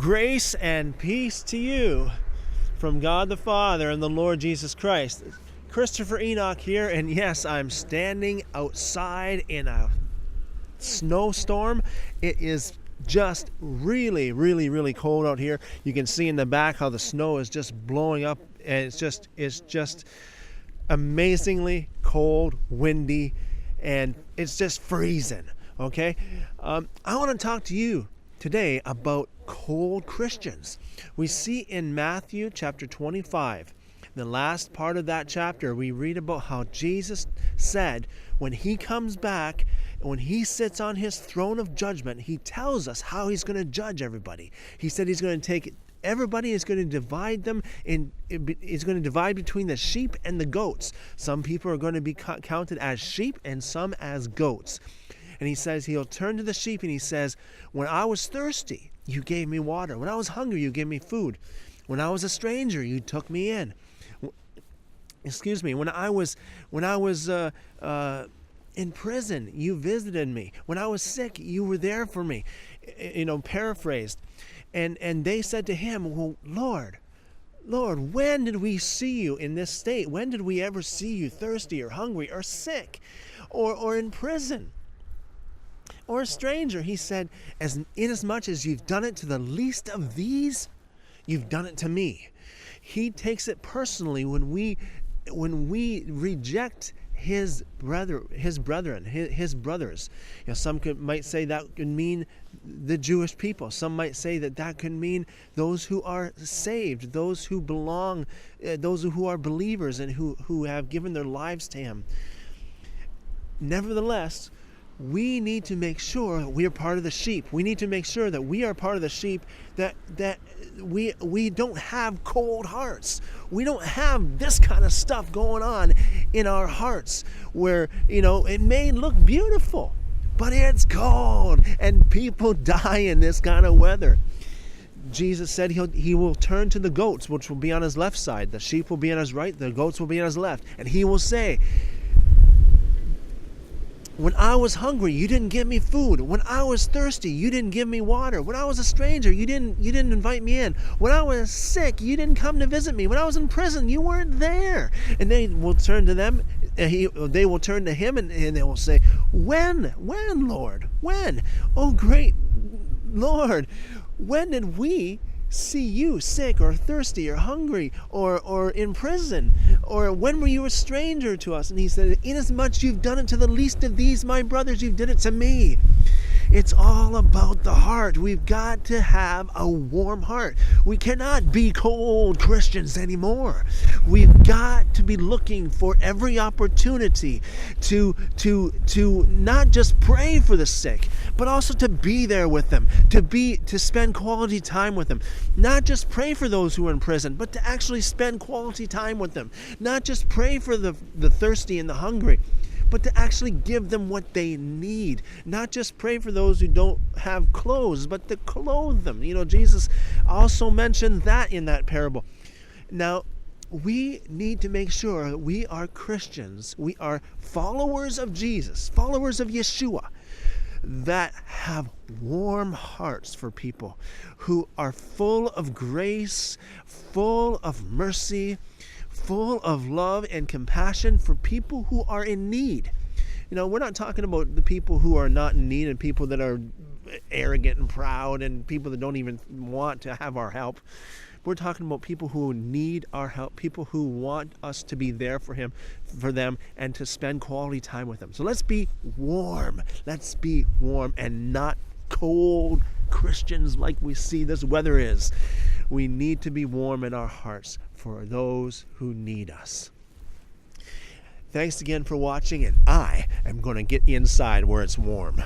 Grace and peace to you from God the Father and the Lord Jesus Christ. Christopher Enoch here, and yes, I'm standing outside in a snowstorm. It is just really cold out here. You can see in the back how the snow is just blowing up, and it's just amazingly cold, windy, and it's just freezing. Okay, I want to talk to you today about cold Christians. We see in Matthew chapter 25, the last part of that chapter, we read about how Jesus said when he comes back, when he sits on his throne of judgment, he tells us how he's going to judge everybody. He said he's going to take everybody, is going to divide them in. He's going to divide between the sheep and the goats. Some people are going to be counted as sheep and some as goats. And he says he'll turn to the sheep and he says, when I was thirsty, you gave me water. When I was hungry, you gave me food. When I was a stranger, you took me in. When I was in prison, you visited me. When I was sick, you were there for me. Paraphrased. And they said to him, well, Lord, when did we see you in this state? When did we ever see you thirsty or hungry or sick or in prison or a stranger? He said, inasmuch as you've done it to the least of these, you've done it to me. He takes it personally when we reject his brothers. Some might say that could mean the Jewish people. Some might say that could mean those who are saved, those who belong, those who are believers and who have given their lives to him. Nevertheless, we need to make sure we are part of the sheep. We need to make sure that we are part of the sheep, that we don't have cold hearts. We don't have this kind of stuff going on in our hearts where, it may look beautiful, but it's cold and people die in this kind of weather. Jesus said he will turn to the goats, which will be on his left side. The sheep will be on his right, the goats will be on his left. And he will say, when I was hungry, you didn't give me food. When I was thirsty, you didn't give me water. When I was a stranger, you didn't invite me in. When I was sick, you didn't come to visit me. When I was in prison, you weren't there. And they will turn to them. They will turn to him and they will say, When, Lord? When? Oh, great Lord, when did we see you sick or thirsty or hungry or in prison? Or when were you a stranger to us? And he said, inasmuch you've done it to the least of these my brothers, you've did it to me. It's all about the heart. We've got to have a warm heart. We cannot be cold Christians anymore. We've got to be looking for every opportunity to not just pray for the sick, but also to be there with them, to spend quality time with them. Not just pray for those who are in prison, but to actually spend quality time with them. Not just pray for the thirsty and the hungry, but to actually give them what they need. Not just pray for those who don't have clothes, but to clothe them. Jesus also mentioned that in that parable. Now, we need to make sure that we are Christians, we are followers of Jesus, followers of Yeshua, that have warm hearts for people, who are full of grace, full of mercy, full of love and compassion for people who are in need. We're not talking about the people who are not in need and people that are arrogant and proud and people that don't even want to have our help. We're talking about people who need our help, people who want us to be there for them, and to spend quality time with them. So let's be warm. Let's be warm and not cold Christians like we see this weather is. We need to be warm in our hearts for those who need us. Thanks again for watching, and I am going to get inside where it's warm.